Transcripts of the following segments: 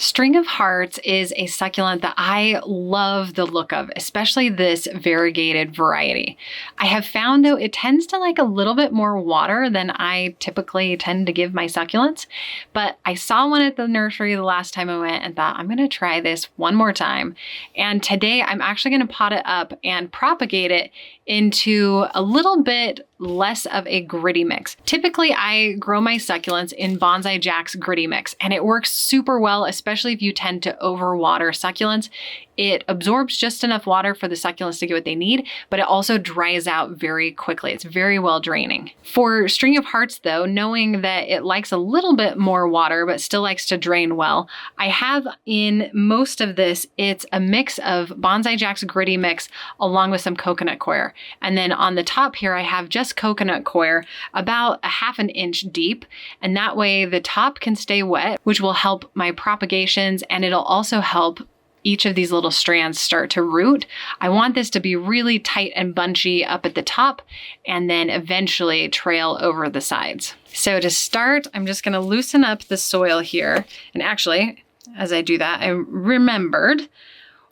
String of Hearts is a succulent that I love the look of, especially this variegated variety. I have found though it tends to like a little bit more water than I typically tend to give my succulents, but I saw one at the nursery the last time I went and thought I'm gonna try this one more time. And today I'm actually gonna pot it up and propagate it into a little bit less of a gritty mix. Typically I grow my succulents in Bonsai Jack's gritty mix and it works super well, especially if you tend to overwater succulents. It absorbs just enough water for the succulents to get what they need, but it also dries out very quickly. It's very well draining. For String of Hearts though, knowing that it likes a little bit more water, but still likes to drain well, I have in most of this, it's a mix of Bonsai Jack's gritty mix along with some coconut coir. And then on the top here, I have just coconut coir about a ½ an inch deep. And that way the top can stay wet, which will help my propagations, and it'll also help each of these little strands start to root. I want this to be really tight and bunchy up at the top and then eventually trail over the sides. So to start, I'm just gonna loosen up the soil here. And actually, as I do that, I remembered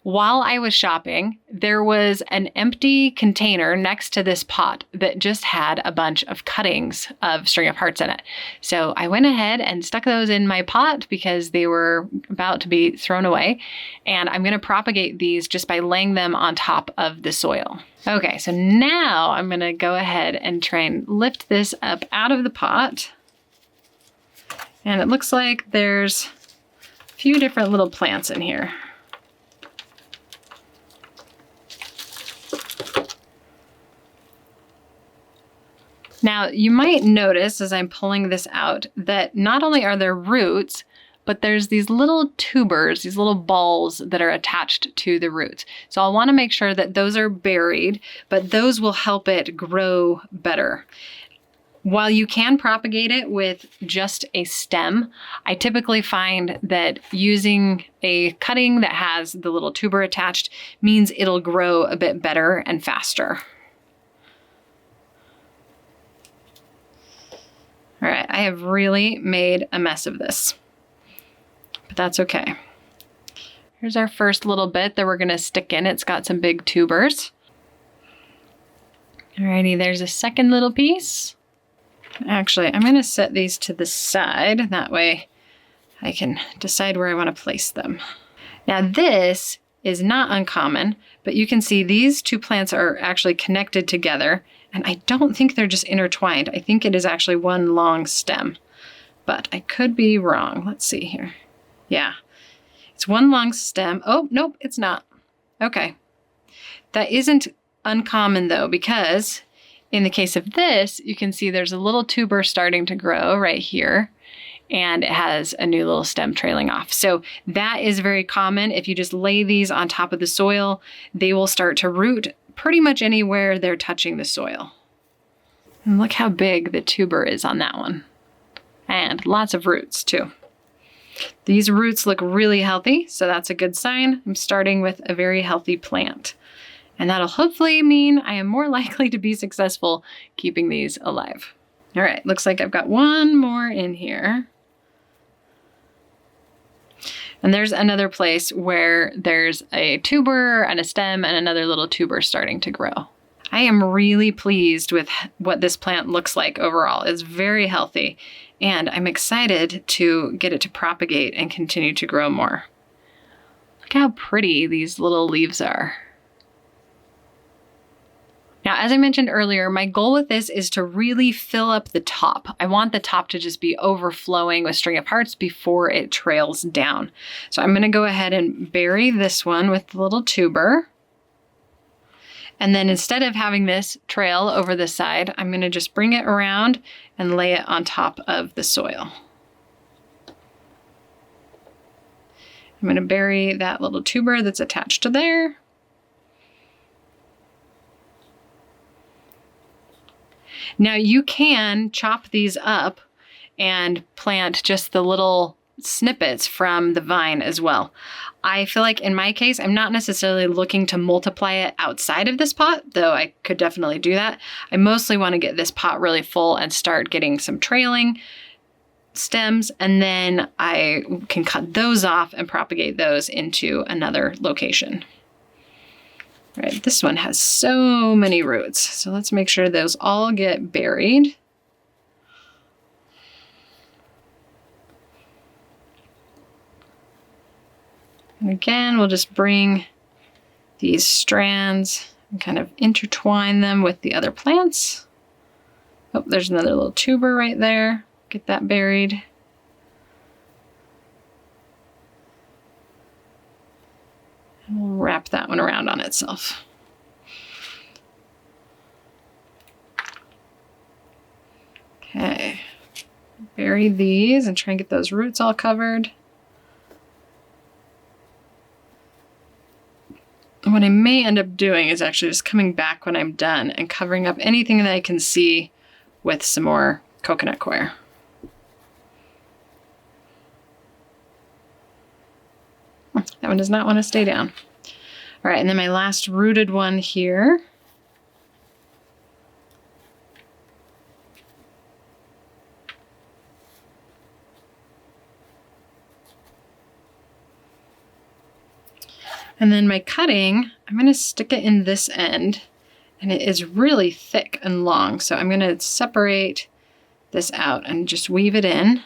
while I was shopping, there was an empty container next to this pot that just had a bunch of cuttings of String of Hearts in it. So I went ahead and stuck those in my pot because they were about to be thrown away. And I'm gonna propagate these just by laying them on top of the soil. Okay, so now I'm gonna go ahead and try and lift this up out of the pot. And it looks like there's a few different little plants in here. Now, you might notice as I'm pulling this out that not only are there roots, but there's these little tubers, these little balls that are attached to the roots. So I'll want to make sure that those are buried, but those will help it grow better. While you can propagate it with just a stem, I typically find that using a cutting that has the little tuber attached means it'll grow a bit better and faster. All right, I have really made a mess of this, but that's okay. Here's our first little bit that we're gonna stick in. It's got some big tubers. Alrighty, there's a second little piece. Actually, I'm gonna set these to the side. That way I can decide where I wanna place them. Now this is not uncommon, but you can see these two plants are actually connected together. And I don't think they're just intertwined. I think it is actually one long stem, but I could be wrong. Let's see here. Yeah, it's one long stem. Oh, nope, it's not. Okay. That isn't uncommon though, because in the case of this, you can see there's a little tuber starting to grow right here, and it has a new little stem trailing off. So that is very common. If you just lay these on top of the soil, they will start to root pretty much anywhere they're touching the soil. And look how big the tuber is on that one. And lots of roots too. These roots look really healthy, so that's a good sign. I'm starting with a very healthy plant. And that'll hopefully mean I am more likely to be successful keeping these alive. All right, looks like I've got one more in here. And there's another place where there's a tuber and a stem and another little tuber starting to grow. I am really pleased with what this plant looks like overall. It's very healthy, and I'm excited to get it to propagate and continue to grow more. Look how pretty these little leaves are. Now, as I mentioned earlier, my goal with this is to really fill up the top. I want the top to just be overflowing with String of Hearts before it trails down. So I'm gonna go ahead and bury this one with the little tuber. And then instead of having this trail over the side, I'm gonna just bring it around and lay it on top of the soil. I'm gonna bury that little tuber that's attached to there. Now you can chop these up and plant just the little snippets from the vine as well. I feel like in my case, I'm not necessarily looking to multiply it outside of this pot, though I could definitely do that. I mostly want to get this pot really full and start getting some trailing. stems, and then I can cut those off and propagate those into another location. All right, this one has so many roots, so let's make sure those all get buried. And again, we'll just bring these strands and kind of intertwine them with the other plants. Oh, there's another little tuber right there. Get that buried. And we'll wrap that one around on itself. Okay, bury these and try and get those roots all covered. What I may end up doing is actually just coming back when I'm done and covering up anything that I can see with some more coconut coir. That one does not want to stay down. All right, and then my last rooted one here. And then my cutting, I'm going to stick it in this end, and it is really thick and long. So I'm going to separate this out and just weave it in.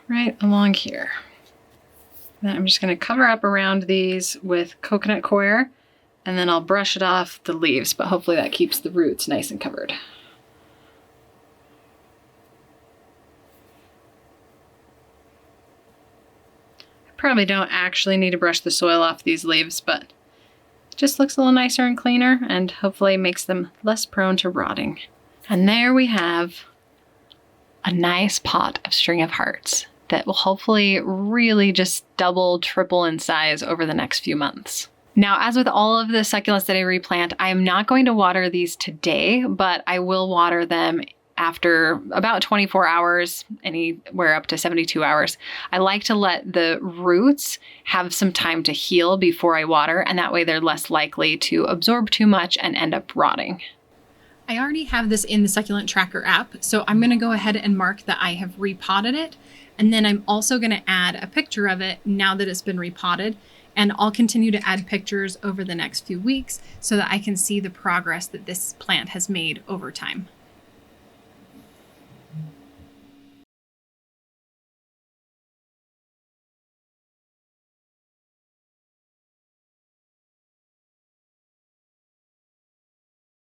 Right along here. Then I'm just going to cover up around these with coconut coir, and then I'll brush it off the leaves, but hopefully that keeps the roots nice and covered. Probably don't actually need to brush the soil off these leaves, but it just looks a little nicer and cleaner and hopefully makes them less prone to rotting. And there we have a nice pot of string of hearts that will hopefully really just double, triple in size over the next few months. Now, as with all of the succulents that I replant, I am not going to water these today, but I will water them after about 24 hours, anywhere up to 72 hours. I like to let the roots have some time to heal before I water, and that way they're less likely to absorb too much and end up rotting. I already have this in the Succulent Tracker app, so I'm gonna go ahead and mark that I have repotted it, and then I'm also gonna add a picture of it now that it's been repotted, and I'll continue to add pictures over the next few weeks so that I can see the progress that this plant has made over time.